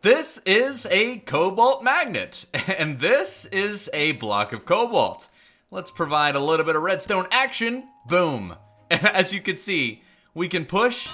This is a cobalt magnet, and this is a block of cobalt. Let's provide a little bit of redstone action. Boom. And as you can see, we can push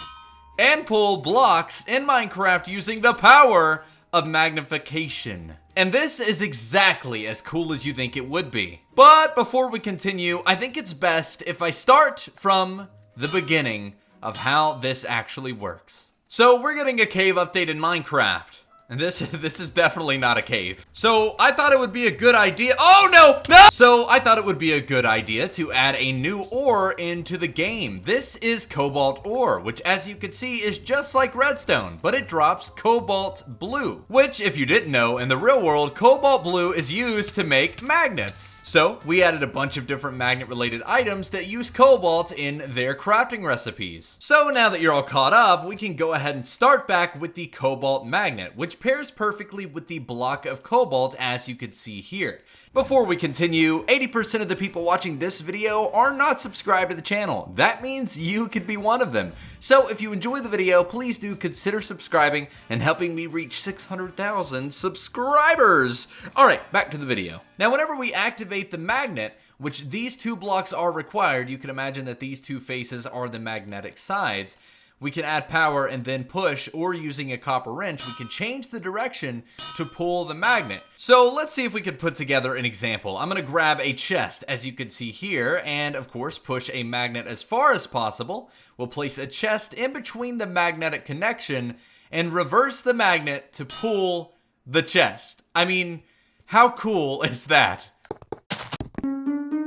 and pull blocks in Minecraft using the power of magnification. And this is exactly as cool as you think it would be. But before we continue, I think it's best if I start from the beginning of how this actually works. So we're getting a cave update in Minecraft. And this is definitely not a cave. So I thought it would be a good idea. Oh no! So I thought it would be a good idea to add a new ore into the game. This is Cobalt Ore, which as you can see is just like redstone, but it drops cobalt blue. Which, if you didn't know, in the real world, cobalt blue is used to make magnets. So we added a bunch of different magnet related items that use cobalt in their crafting recipes. So now that you're all caught up, we can go ahead and start back with the cobalt magnet, which pairs perfectly with the block of cobalt as you can see here. Before we continue, 80% of the people watching this video are not subscribed to the channel. That means you could be one of them. So if you enjoy the video, please do consider subscribing and helping me reach 600,000 subscribers. All right, back to the video. Now, whenever we activate the magnet, which these two blocks are required, you can imagine that these two faces are the magnetic sides. We can add power and then push, or using a copper wrench, we can change the direction to pull the magnet. So let's see if we can put together an example. I'm gonna grab a chest, as you can see here, and of course push a magnet as far as possible. We'll place a chest in between the magnetic connection and reverse the magnet to pull the chest. I mean, how cool is that?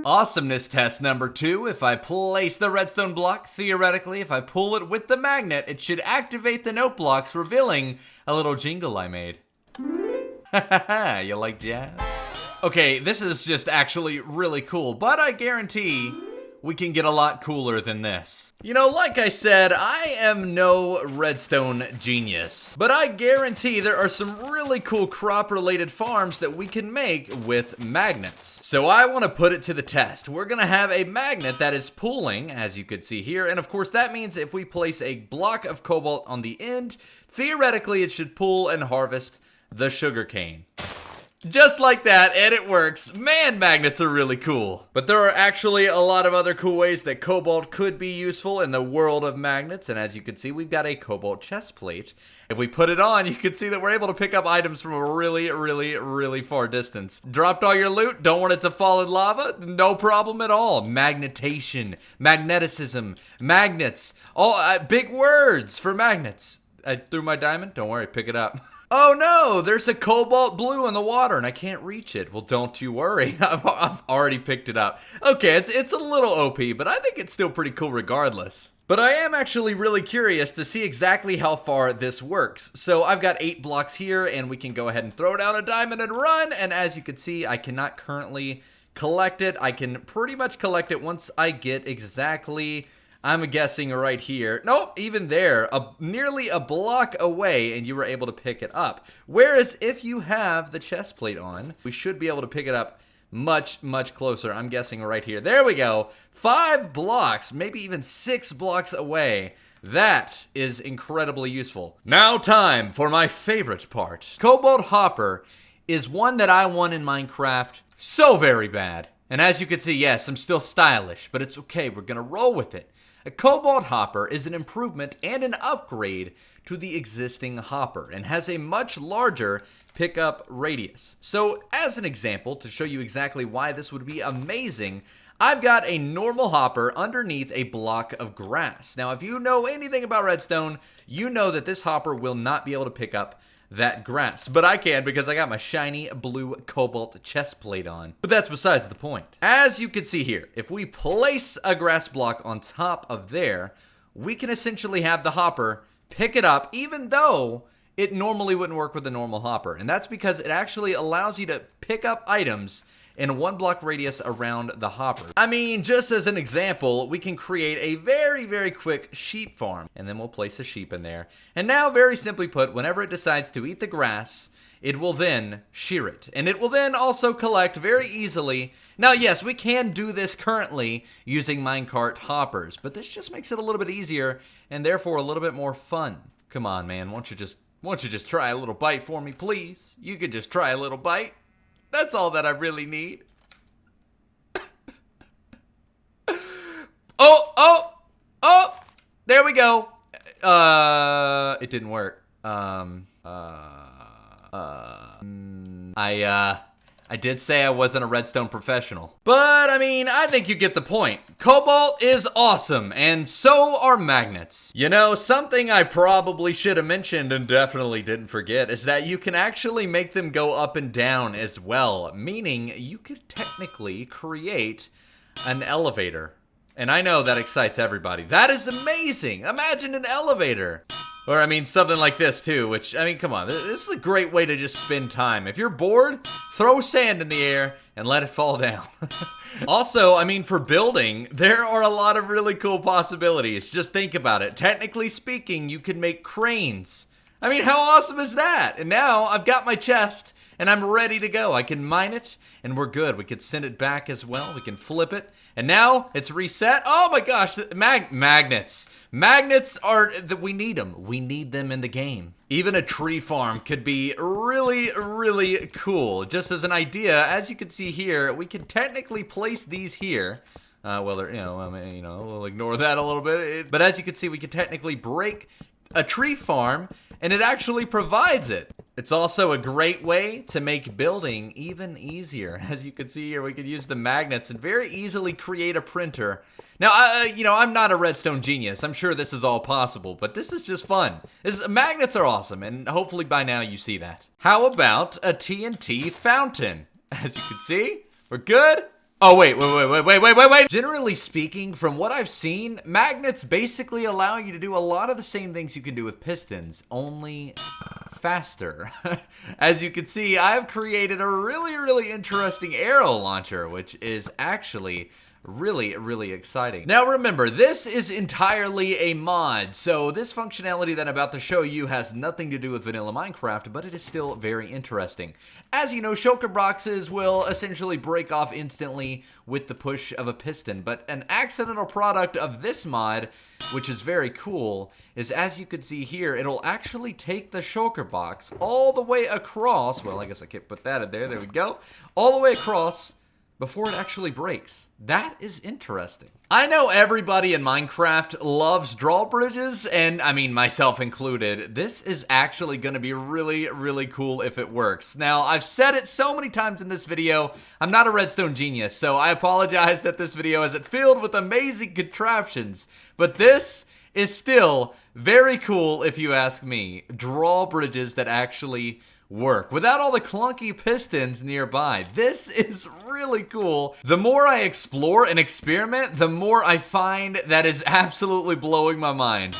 Awesomeness test number 2. If I place the redstone block, theoretically, if I pull it with the magnet, it should activate the note blocks, revealing a little jingle I made. Haha, you like jazz? Okay, this is just actually really cool, but I guarantee we can get a lot cooler than this. You know, like I said, I am no redstone genius, but I guarantee there are some really cool crop-related farms that we can make with magnets. So I want to put it to the test. We're gonna have a magnet that is pulling, as you could see here, and of course that means if we place a block of cobalt on the end, theoretically it should pull and harvest the sugarcane. Just like that, and it works. Man, magnets are really cool. But there are actually a lot of other cool ways that cobalt could be useful in the world of magnets, and as you can see, we've got a cobalt chest plate. If we put it on, you can see that we're able to pick up items from a really far distance. Dropped all your loot, don't want it to fall in lava? No problem at all. Magnetation, magneticism, magnets, all big words for magnets. I threw my diamond, don't worry, pick it up. Oh no, there's a cobalt blue in the water and I can't reach it. Well, don't you worry, I've already picked it up. Okay, it's a little OP, but I think it's still pretty cool regardless. But I am actually really curious to see exactly how far this works. So I've got 8 blocks here and we can go ahead and throw down a diamond and run. And as you can see, I cannot currently collect it. I can pretty much collect it once I get exactly, I'm guessing right here. Nope, even there, nearly a block away, and you were able to pick it up. Whereas if you have the chest plate on, we should be able to pick it up much closer. I'm guessing right here. There we go. 5 blocks, maybe even 6 blocks away. That is incredibly useful. Now time for my favorite part. Cobalt Hopper is one that I want in Minecraft so very bad. And as you can see, yes, I'm still stylish, but it's okay. We're gonna roll with it. A Cobalt Hopper is an improvement and an upgrade to the existing hopper and has a much larger pickup radius. So as an example, to show you exactly why this would be amazing, I've got a normal hopper underneath a block of grass. Now, if you know anything about redstone, you know that this hopper will not be able to pick up that grass, but I can because I got my shiny blue cobalt chest plate on. But that's besides the point. As you can see here, if we place a grass block on top of there, we can essentially have the hopper pick it up, even though it normally wouldn't work with a normal hopper. And that's because it actually allows you to pick up items in a 1 block radius around the hopper. I mean, just as an example, we can create a very quick sheep farm, and then we'll place a sheep in there. And now, very simply put, whenever it decides to eat the grass, it will then shear it. And it will then also collect very easily. Now, yes, we can do this currently using minecart hoppers, but this just makes it a little bit easier and therefore a little bit more fun. Come on, man, why don't you just Won't you just try a little bite for me, please? You could just try a little bite. That's all that I really need. Oh! There we go. It didn't work. I did say I wasn't a redstone professional. But, I mean, I think you get the point. Cobalt is awesome, and so are magnets. You know, something I probably should have mentioned and definitely didn't forget is that you can actually make them go up and down as well, meaning you could technically create an elevator. And I know that excites everybody. That is amazing! Imagine an elevator! Or, I mean, something like this, too, which, I mean, come on. This is a great way to just spend time. If you're bored, throw sand in the air and let it fall down. Also, I mean, for building, there are a lot of really cool possibilities. Just think about it. Technically speaking, you could make cranes. I mean, how awesome is that? And now, I've got my chest, and I'm ready to go. I can mine it, and we're good. We could send it back as well. We can flip it. And now, it's reset. Oh my gosh, magnets. Magnets are, we need them. We need them in the game. Even a tree farm could be really, really cool. Just as an idea, as you can see here, we can technically place these here. Well, they're, we'll ignore that a little bit. But as you can see, we can technically break a tree farm, and it actually provides it. It's also a great way to make building even easier. As you can see here, we could use the magnets and very easily create a printer. Now, I'm not a redstone genius. I'm sure this is all possible, but this is just fun. Magnets are awesome, and hopefully by now you see that. How about a TNT fountain? As you can see, we're good. Oh, wait. Generally speaking, from what I've seen, magnets basically allow you to do a lot of the same things you can do with pistons, only faster. As you can see, I've created a really, really interesting arrow launcher, which is actually really, really exciting. Now remember, this is entirely a mod, so this functionality that I'm about to show you has nothing to do with vanilla Minecraft, but it is still very interesting. As you know, shulker boxes will essentially break off instantly with the push of a piston, but an accidental product of this mod, which is very cool, is as you can see here, it'll actually take the shulker box all the way across, well, I guess I can't put that in there, there we go, all the way across before it actually breaks. That is interesting. I know everybody in Minecraft loves drawbridges, and I mean myself included. This is actually going to be really, really cool if it works. Now, I've said it so many times in this video, I'm not a redstone genius, so I apologize that this video isn't filled with amazing contraptions, but this is still very cool if you ask me. Drawbridges that actually work without all the clunky pistons nearby. This is really cool. The more I explore and experiment, the more I find that is absolutely blowing my mind.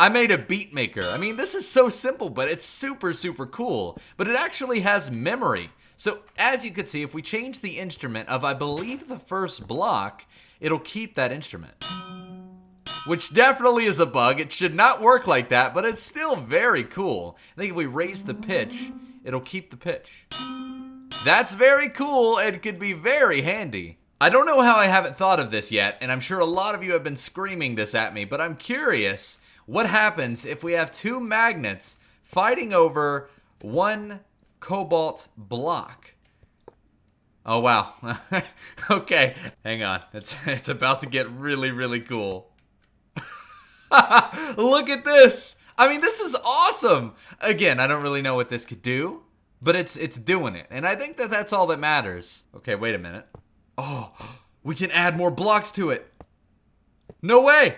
I made a beat maker. I mean, this is so simple, but it's super, super cool. But it actually has memory. So as you can see, if we change the instrument of, I believe, the first block, it'll keep that instrument. Which definitely is a bug. It should not work like that, but it's still very cool. I think if we raise the pitch, it'll keep the pitch. That's very cool and could be very handy. I don't know how I haven't thought of this yet, and I'm sure a lot of you have been screaming this at me, but I'm curious what happens if we have two magnets fighting over one cobalt block. Oh, wow. Okay, hang on. It's about to get really, really cool. Look at this. I mean, this is awesome. Again, I don't really know what this could do, but it's doing it. And I think that that's all that matters. Okay, wait a minute. Oh, we can add more blocks to it. No way.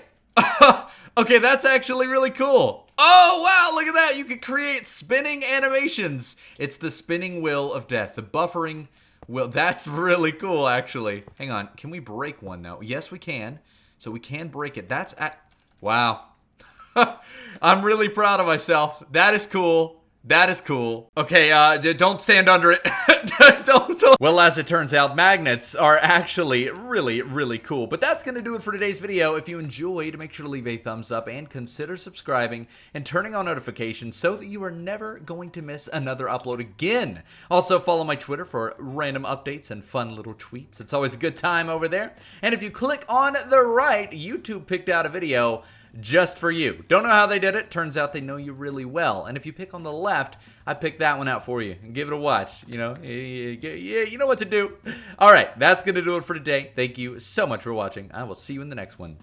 Okay, that's actually really cool. Oh, wow, look at that. You can create spinning animations. It's the spinning wheel of death, the buffering wheel. That's really cool, actually. Hang on. Can we break one now? Yes, we can. So we can break it. That's wow. I'm really proud of myself. That is cool. That is cool. Okay, don't stand under it. don't. Well, as it turns out, magnets are actually really, really cool. But that's going to do it for today's video. If you enjoyed, make sure to leave a thumbs up and consider subscribing and turning on notifications so that you are never going to miss another upload again. Also, follow my Twitter for random updates and fun little tweets. It's always a good time over there. And if you click on the right, YouTube picked out a video just for you. Don't know how they did it. Turns out they know you really well. And if you pick on the left, I picked that one out for you. And give it a watch. You know, you know what to do. All right, that's going to do it for today. Thank you so much for watching. I will see you in the next one.